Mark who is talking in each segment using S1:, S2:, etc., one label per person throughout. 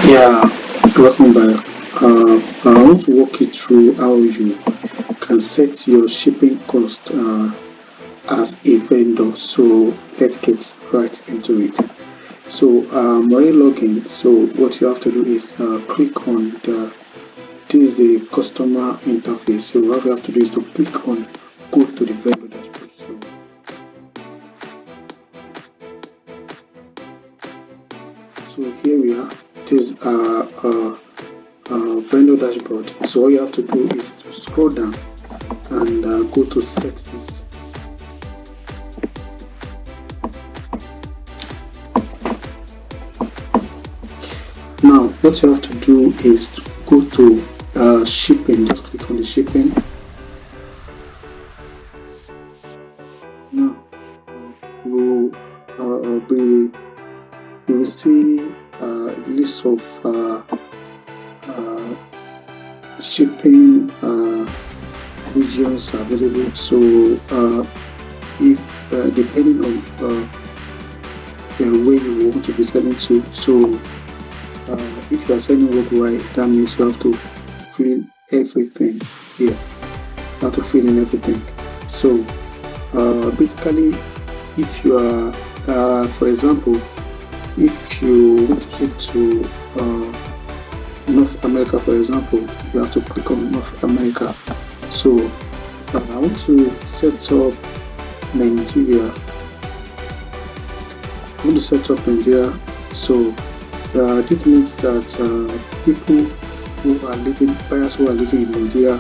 S1: Yeah, welcome back. I want to walk you through how you can set your shipping cost as a vendor. So let's get right into it. So already login. So what you have to do is click on the this is a customer interface. So what you have to do is to click on go to the vendor dashboard. So here we are. This is vendor dashboard. So all you have to do is to scroll down and go to settings. Now what you have to do is to go to shipping. Just click on the shipping. Now you will see a list of shipping regions available. So if depending on where you want to be selling to, so if you are selling worldwide, that means you have to fill everything here. You have to fill in everything. So basically, if you are for example, if you want to ship to North America, for example, you have to click on North America. So I want to set up Nigeria. I want to set up Nigeria. So this means that people who are living, buyers who are living in Nigeria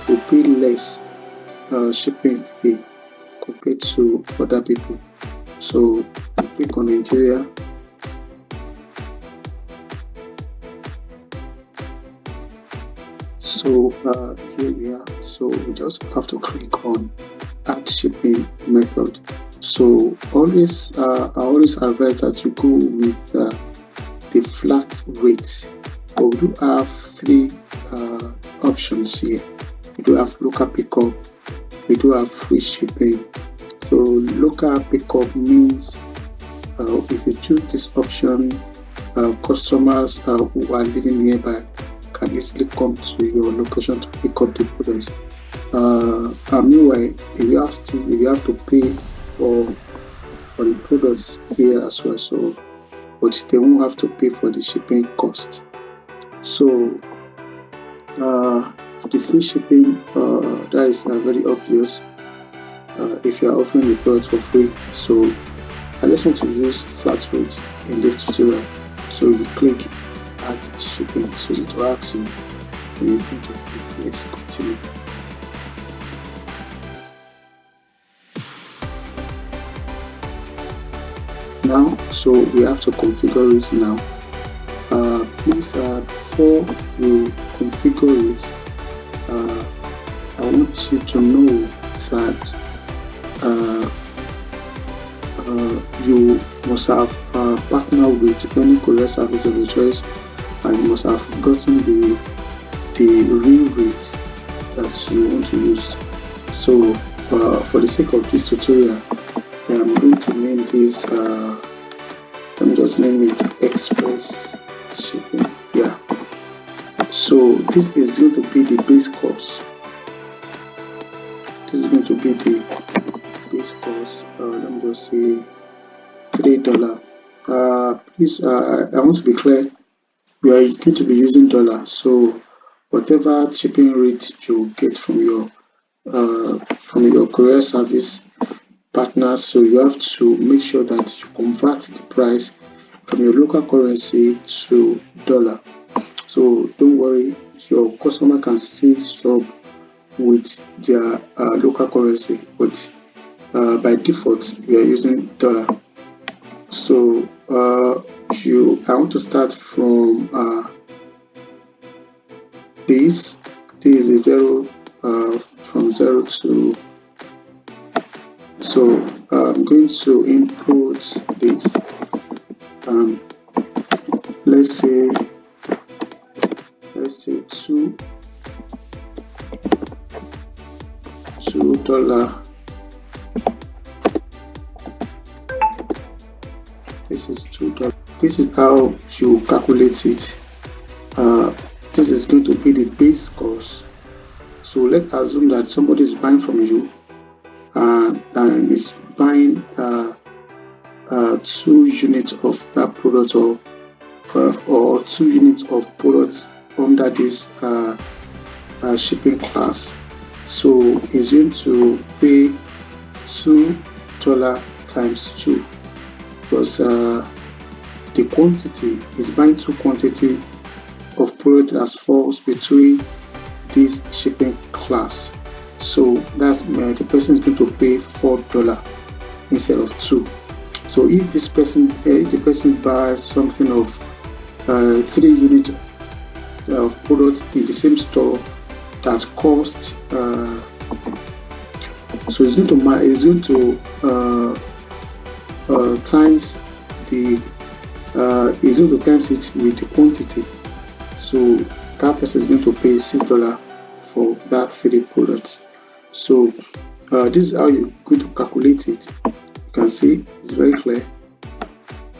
S1: will pay less shipping fee compared to other people. So click on Nigeria. So here we are. So we just have to click on add shipping method. So always I always advise that you go with the flat rate. But we do have three options here. We do have local pickup, we do have free shipping. So local pickup means if you choose this option, customers who are living nearby can easily come to your location to pick up the product. Meanwhile, if you have to pay for the products here as well, so but they won't have to pay for the shipping cost. So for the free shipping, that is very obvious. If you are offering the product for free, so I just want to use flat rates in this tutorial. So you click add shipping, so it will ask you, and you're going to click yes, continue. Now, so we have to configure it now. Please, before you configure it, I want you to know that you must have partnered with any courier service of your choice, and you must have gotten the real rate that you want to use. So for the sake of this tutorial, I'm going to name this let me just name it express shipping. Yeah, so this is going to be the base cost. This is going to be the base cost. Let me just say $3. Please, I want to be clear, we are going to be using dollar. So whatever shipping rate you get from your courier service partners, so you have to make sure that you convert the price from your local currency to dollar. So don't worry, your customer can still shop with their local currency, but by default we are using dollar. So I want to start from this is zero, from 0 to, so I'm going to input this, let's say $2. This is $2. This is how you calculate it. this is going to be the base cost. So let's assume that somebody is buying from you and is buying 2 units of that product, or 2 units of products under this shipping class. So he's going to pay $2 times 2, because the quantity is buying 2 quantity of product that falls between this shipping class. So that's the person is going to pay $4 instead of 2. So if the person buys something of 3 units of products in the same store that cost, so it's going to times the it's going to times it with the quantity. So that person is going to pay $6 for that 3 products. So this is how you're going to calculate it. You can see it's very clear.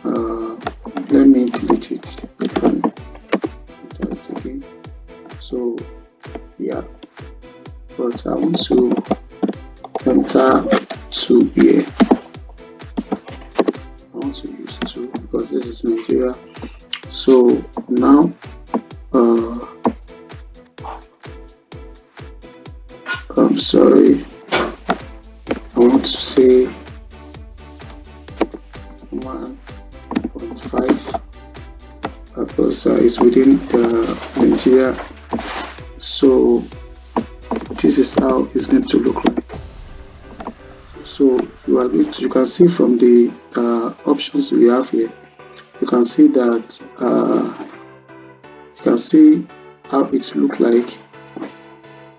S1: Let me delete it. Again. So yeah, but I want to enter 2 here. I want to use 2 because this is Nigeria. So now I'm sorry, I want to say 1.5 because it's within Nigeria. So this is how it's going to look like. So you can see from the options we have here, you can see that you can see how it looks like.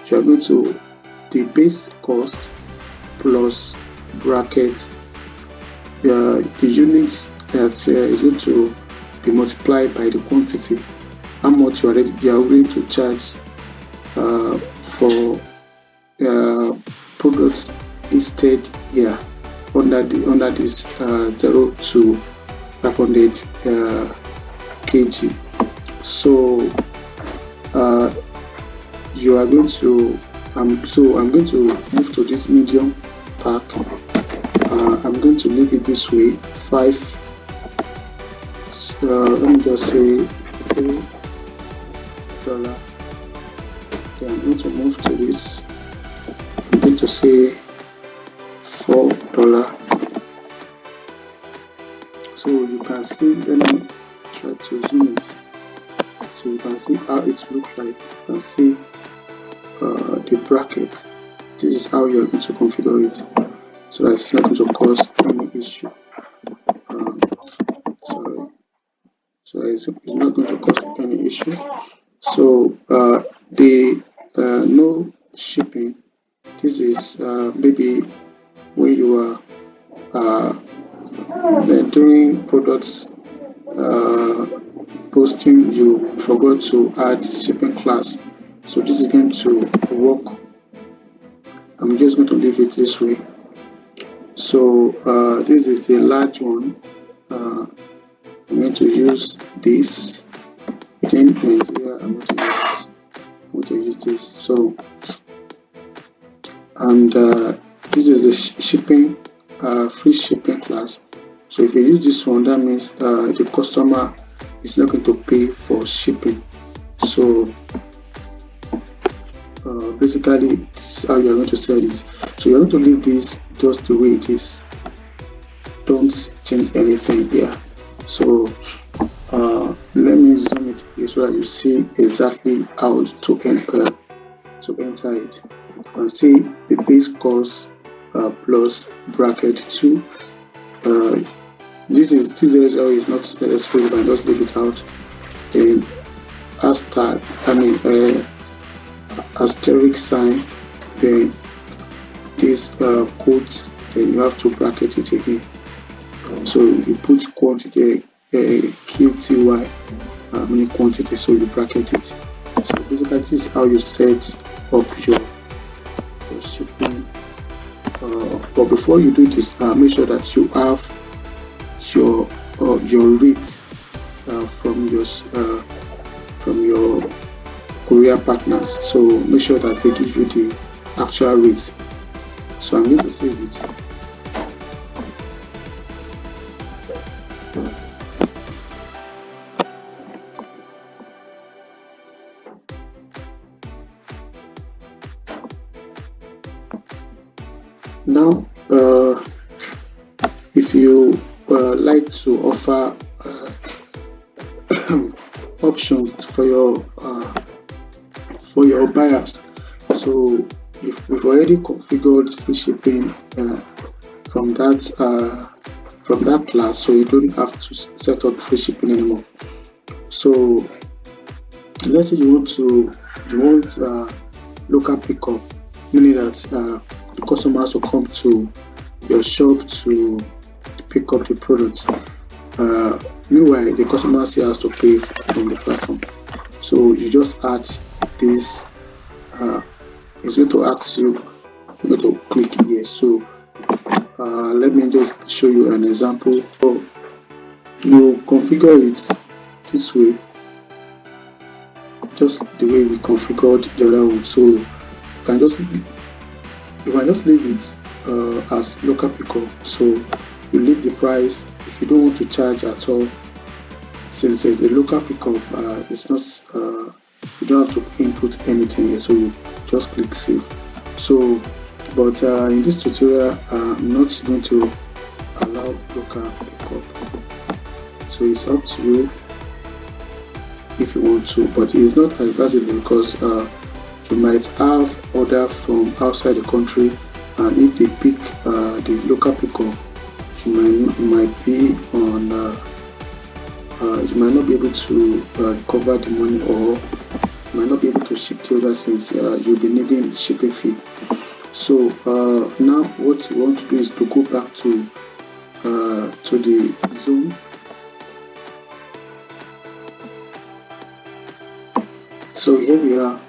S1: You are going to the base cost plus bracket the units that is going to be multiplied by the quantity, how much you are willing to charge for products listed here under this 0 to 500 kg. So you are going to I'm going to move to this medium pack. I'm going to leave it this way, 5 let me just say $3. Okay, I'm going to move to this. I'm going to say $4. So you can see, let me try to zoom it so you can see how it looks like. You can see the bracket. This is how you are going to configure it so that it's not going to cause any issue. So it's not going to cause any issue. So the no shipping, this is maybe when you are doing products posting, you forgot to add shipping class. So this is going to work. I'm just going to leave it this way. So this is a large one. I'm going to use this within Nigeria. I'm going to use this. So and this is the shipping free shipping class. So if you use this one, that means the customer is not going to pay for shipping. So basically this is how you are going to sell it. So you're going to leave this just the way it is. Don't change anything here. So let me zoom it here so that you see exactly how to enter it. You can see the base cost plus bracket 2. This area is not necessary, you can just leave it out. Then asterisk sign, then these codes, then you have to bracket it again. So you put quantity QTY quantity, so you bracket it. So basically this is how you set up your shipping. But before you do this, make sure that you have your rate from from your courier partners. So make sure that they give you the actual rates. So I'm going to save it. Now, if you like to offer options for your buyers, so we've already configured free shipping from that class, so you don't have to set up free shipping anymore. So let's say you want local pickup, meaning that the customers will come to your shop to pick up the products. Meanwhile, the customer still has to pay from the platform. So you just add this. It's going to ask you, to click here. So let me just show you an example. So you configure it this way, just the way we configured the other one. So you can just leave it as local pickup. So you leave the price. If you don't want to charge at all, since there's a local pickup, it's not you don't have to input anything here, so you just click save. So but in this tutorial, I'm not going to allow local pickup, so it's up to you if you want to, but it's not advisable because you might have order from outside the country, and if they pick the local pickup, you might be on you might not be able to recover the money, or you might not be able to ship the order since you'll be needing shipping fee. So now what you want to do is to go back to the zone. So here we are.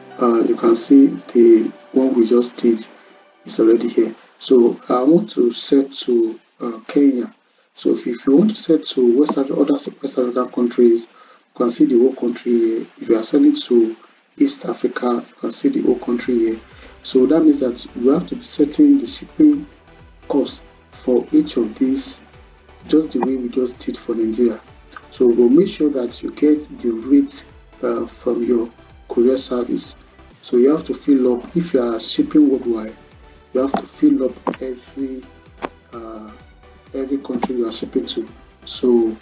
S1: You can see the one we just did is already here. So I want to set to Kenya. So if you want to set to other West African countries, you can see the whole country here. If you are sending to East Africa, you can see the whole country here. So that means that you have to be setting the shipping cost for each of these just the way we just did for Nigeria. So we'll make sure that you get the rates from your courier service. So you have to fill up, if you are shipping worldwide, you have to fill up every country you are shipping to. So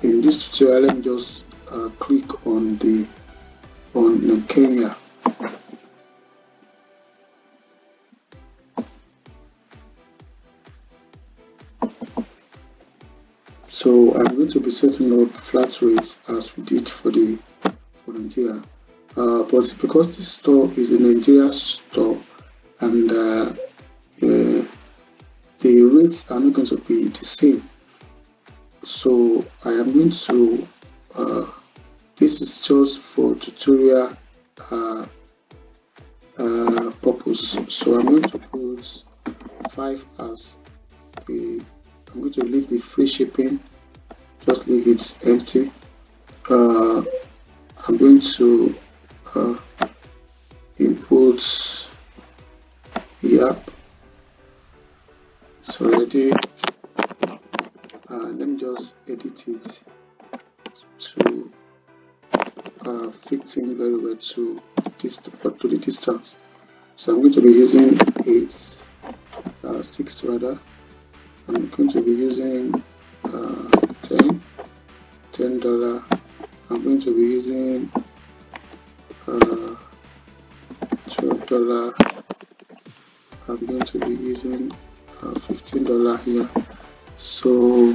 S1: in this tutorial, let me just click on Kenya. So I'm going to be setting up flat rates as we did for Nigeria, but because this store is a Nigeria store, and the rates are not going to be the same, so I am going to this is just for tutorial purpose. So I'm going to put 5 as I'm going to leave the free shipping, just leave it empty. I'm going to input app. It's already. Let me just edit it to fit in very well to the distance. So I'm going to be using 6 rather. I'm going to be using $10. I'm going to be using $12. I'm going to be using $15 here. So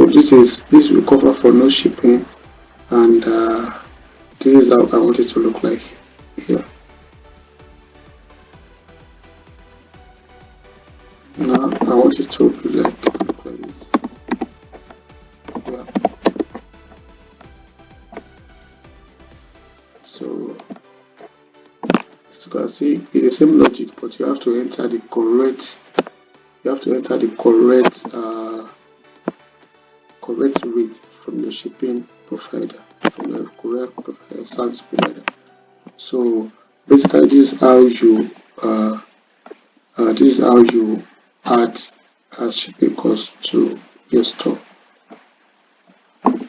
S1: this will cover for no shipping, and this is how I want it to look like here. Now I want it to be look like this. Yeah. So as you can see, it's the same logic, but you have to enter the correct you have to enter the correct rate from your shipping provider, from your correct service provider. So basically, this is how you add shipping cost to your store.